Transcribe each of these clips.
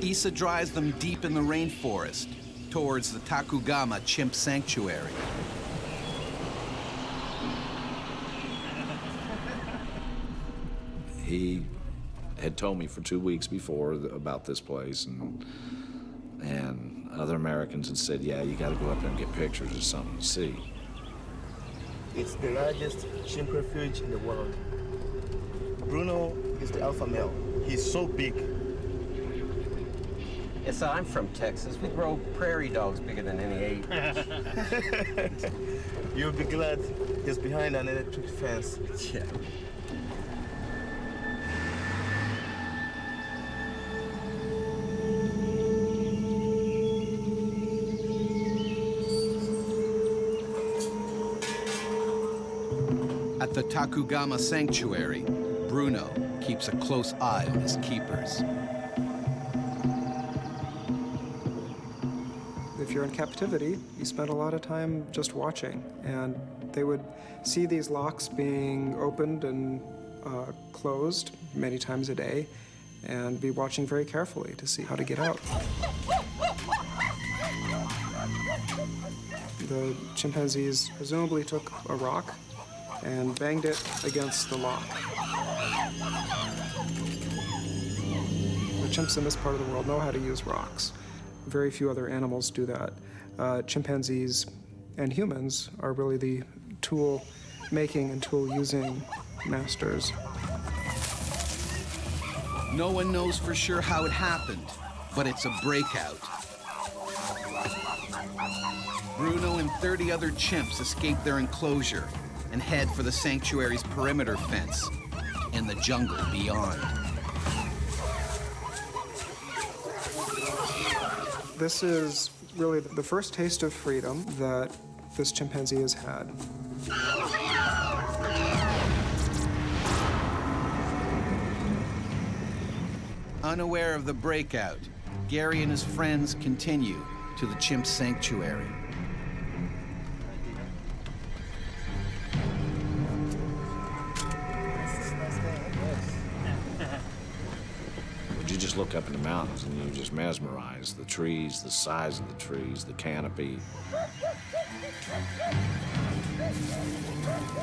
Issa drives them deep in the rainforest towards the Takugama Chimp Sanctuary. He had told me for 2 weeks before about this place, and other Americans had said, yeah, you got to go up there and get pictures of something to see. It's the largest chimp refuge in the world. Bruno is the alpha male. He's so big. Yes, I'm from Texas. We grow prairie dogs bigger than any ape. You'll be glad he's behind an electric fence. Yeah. At the Takugama Sanctuary, Bruno keeps a close eye on his keepers. If you're in captivity, you spend a lot of time just watching, and they would see these locks being opened and closed many times a day, and be watching very carefully to see how to get out. The chimpanzees presumably took a rock and banged it against the lock. The chimps in this part of the world know how to use rocks. Very few other animals do that. Chimpanzees and humans are really the tool-making and tool-using masters. No one knows for sure how it happened, but it's a breakout. Bruno and 30 other chimps escape their enclosure and head for the sanctuary's perimeter fence and the jungle beyond. This is really the first taste of freedom that this chimpanzee has had. Unaware of the breakout, Gary and his friends continue to the chimp sanctuary. You just look up in the mountains and you're just mesmerized. The trees, the size of the trees, the canopy.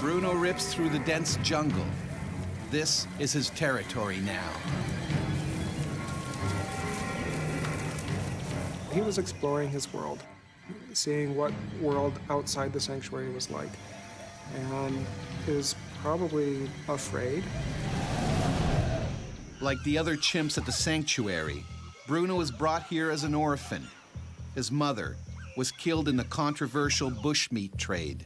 Bruno rips through the dense jungle. This is his territory now. He was exploring his world, seeing what world outside the sanctuary was like, and is probably afraid. Like the other chimps at the sanctuary, Bruno was brought here as an orphan. His mother was killed in the controversial bushmeat trade.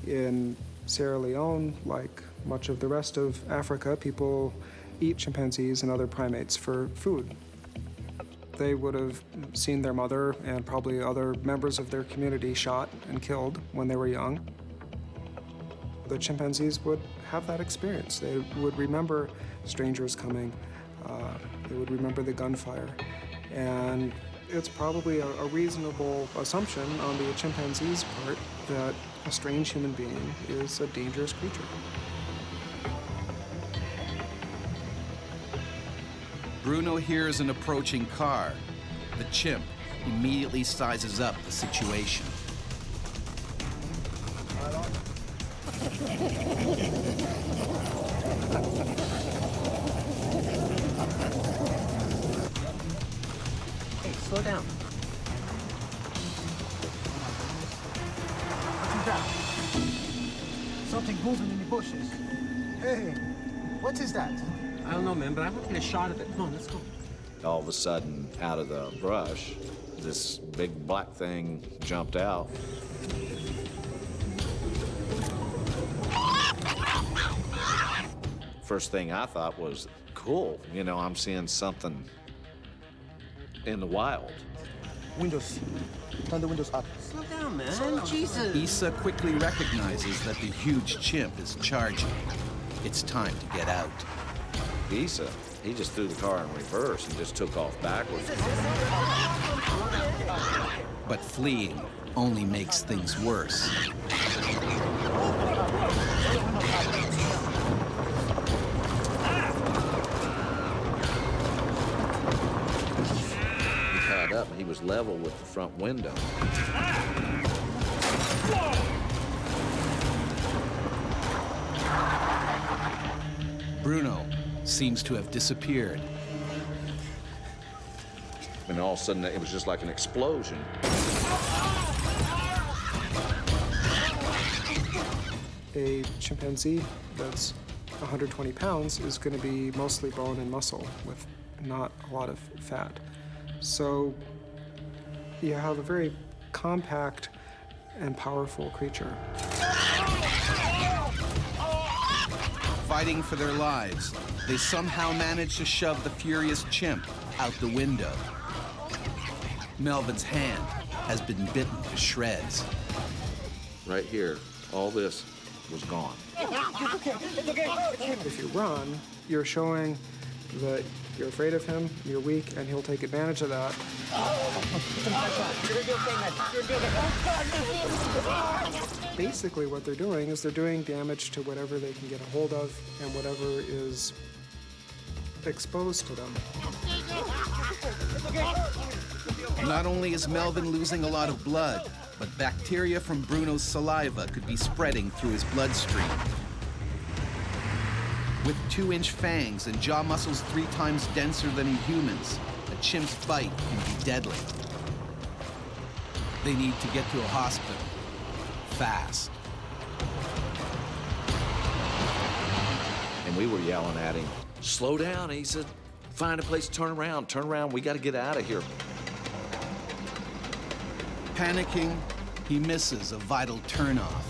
In Sierra Leone, like much of the rest of Africa, people eat chimpanzees and other primates for food. They would have seen their mother and probably other members of their community shot and killed when they were young. The chimpanzees would have that experience. They would remember strangers coming. They would remember the gunfire. And it's probably a reasonable assumption on the chimpanzee's part that a strange human being is a dangerous creature. Bruno hears an approaching car. The chimp immediately sizes up the situation. Hey, slow down. What's that? Something moving in the bushes. Hey, what is that? I don't know, man, but I want to get a shot of it. Come on, let's go. All of a sudden, out of the brush, this big black thing jumped out. First thing I thought was, cool, you know, I'm seeing something in the wild. Windows. Turn the windows up. Slow down, man. Jesus. Issa quickly recognizes that the huge chimp is charging. It's time to get out. Issa, he just threw the car in reverse and just took off backwards. But fleeing only makes things worse. up, and he was level with the front window. Bruno seems to have disappeared. And all of a sudden, it was just like an explosion. A chimpanzee that's 120 pounds is going to be mostly bone and muscle with not a lot of fat. So you have a very compact and powerful creature. Fighting for their lives, they somehow manage to shove the furious chimp out the window. Melvin's hand has been bitten to shreds. Right here, all this was gone. If you run, you're showing that you're afraid of him, you're weak, and he'll take advantage of that. Basically, what they're doing is they're doing damage to whatever they can get a hold of and whatever is exposed to them. Not only is Melvin losing a lot of blood, but bacteria from Bruno's saliva could be spreading through his bloodstream. With 2-inch fangs and jaw muscles 3 times denser than a human's, a chimp's bite can be deadly. They need to get to a hospital, fast. And we were yelling at him, slow down. And he said, find a place to turn around, we gotta get out of here. Panicking, he misses a vital turnoff.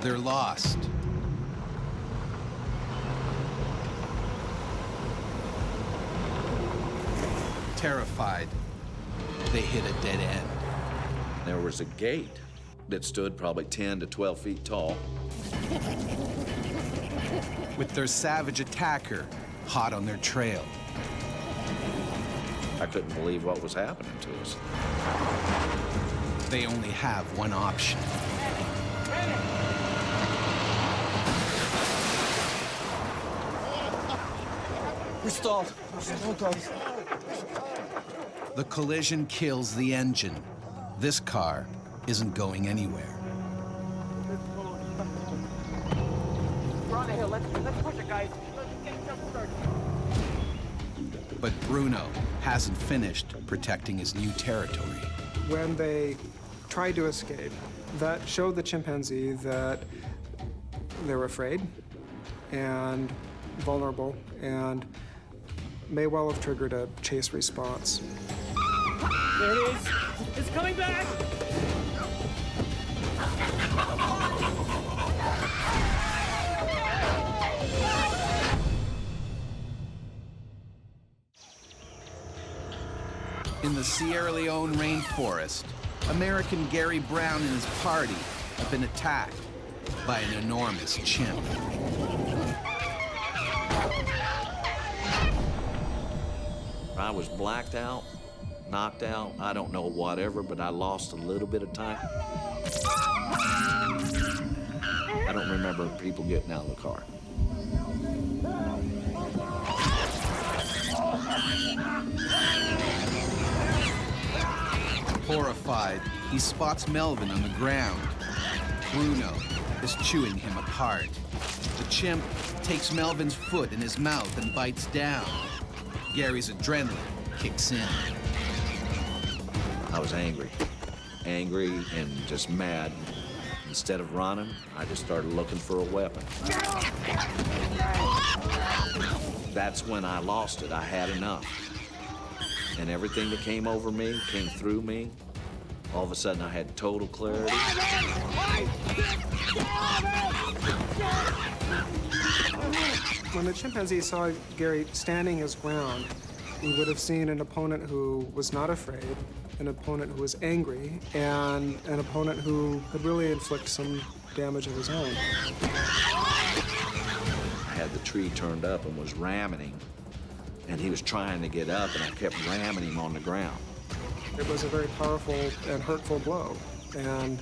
They're lost. Terrified, they hit a dead end. There was a gate that stood probably 10 to 12 feet tall. With their savage attacker hot on their trail. I couldn't believe what was happening to us. They only have one option. We're stalled. Guys. The collision kills the engine. This car isn't going anywhere. We're on the hill. Let's push it, guys. Let's get jump started. But Bruno hasn't finished protecting his new territory. When they tried to escape, that showed the chimpanzee that they were afraid and vulnerable and may well have triggered a chase response. There it is. It's coming back. In the Sierra Leone rainforest, American Gary Brown and his party have been attacked by an enormous chimp. I was blacked out, knocked out, I don't know whatever, but I lost a little bit of time. I don't remember people getting out of the car. Horrified, he spots Melvin on the ground. Bruno is chewing him apart. The chimp takes Melvin's foot in his mouth and bites down. Gary's adrenaline kicks in. I was angry and just mad. Instead of running, I just started looking for a weapon. That's when I lost it. I had enough. And everything that came over me, came through me, all of a sudden I had total clarity. When the chimpanzee saw Gary standing his ground, he would have seen an opponent who was not afraid, an opponent who was angry, and an opponent who could really inflict some damage of his own. I had the tree turned up and was ramming him, and he was trying to get up, and I kept ramming him on the ground. It was a very powerful and hurtful blow, and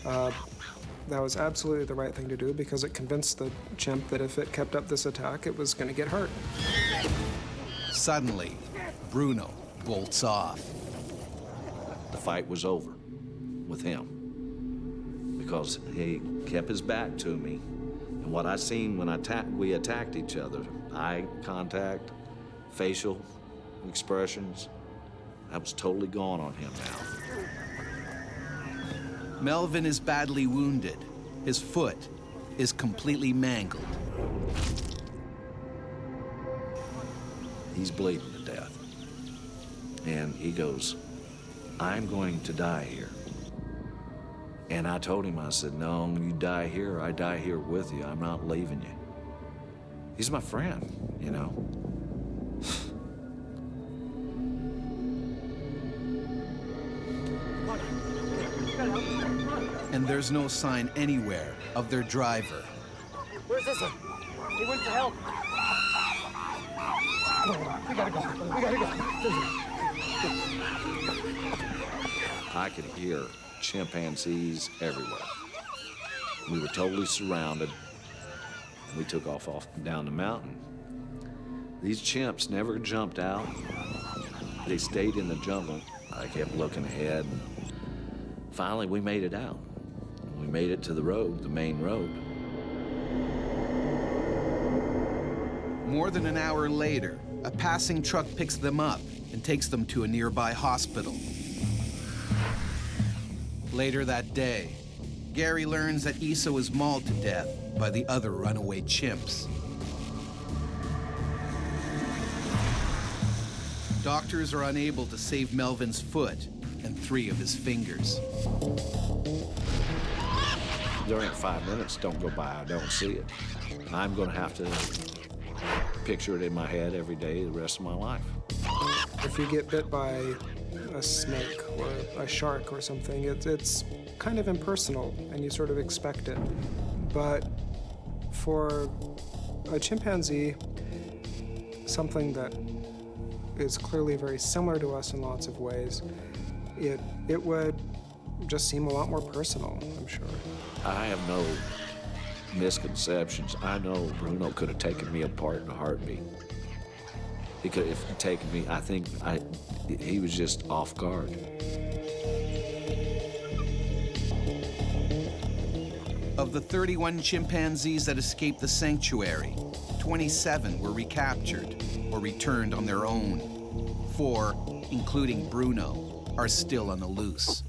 that was absolutely the right thing to do because it convinced the chimp that if it kept up this attack, it was going to get hurt. Suddenly, Bruno bolts off. The fight was over with him because he kept his back to me. And what I seen when we attacked each other, eye contact, facial expressions, that was totally gone on him now. Melvin is badly wounded. His foot is completely mangled. He's bleeding to death. And he goes, "I'm going to die here." And I told him, I said, "No, when you die here, I die here with you. I'm not leaving you." He's my friend, you know. And there's no sign anywhere of their driver. Where's this one? He went to help. We gotta go. We gotta go. I could hear chimpanzees everywhere. We were totally surrounded. We took off down the mountain. These chimps never jumped out. They stayed in the jungle. I kept looking ahead. Finally, we made it out. We made it to the road, the main road. More than an hour later, a passing truck picks them up and takes them to a nearby hospital. Later that day, Gary learns that Issa was mauled to death by the other runaway chimps. Doctors are unable to save Melvin's foot and 3 of his fingers. There ain't 5 minutes don't go by I don't see it. I'm gonna have to picture it in my head every day the rest of my life. If you get bit by a snake or a shark or something, it's kind of impersonal and you sort of expect it. But for a chimpanzee, something that is clearly very similar to us in lots of ways, it would just seem a lot more personal, I'm sure. I have no misconceptions. I know Bruno could have taken me apart in a heartbeat. He could have taken me, I think he was just off guard. Of the 31 chimpanzees that escaped the sanctuary, 27 were recaptured or returned on their own. 4, including Bruno, are still on the loose.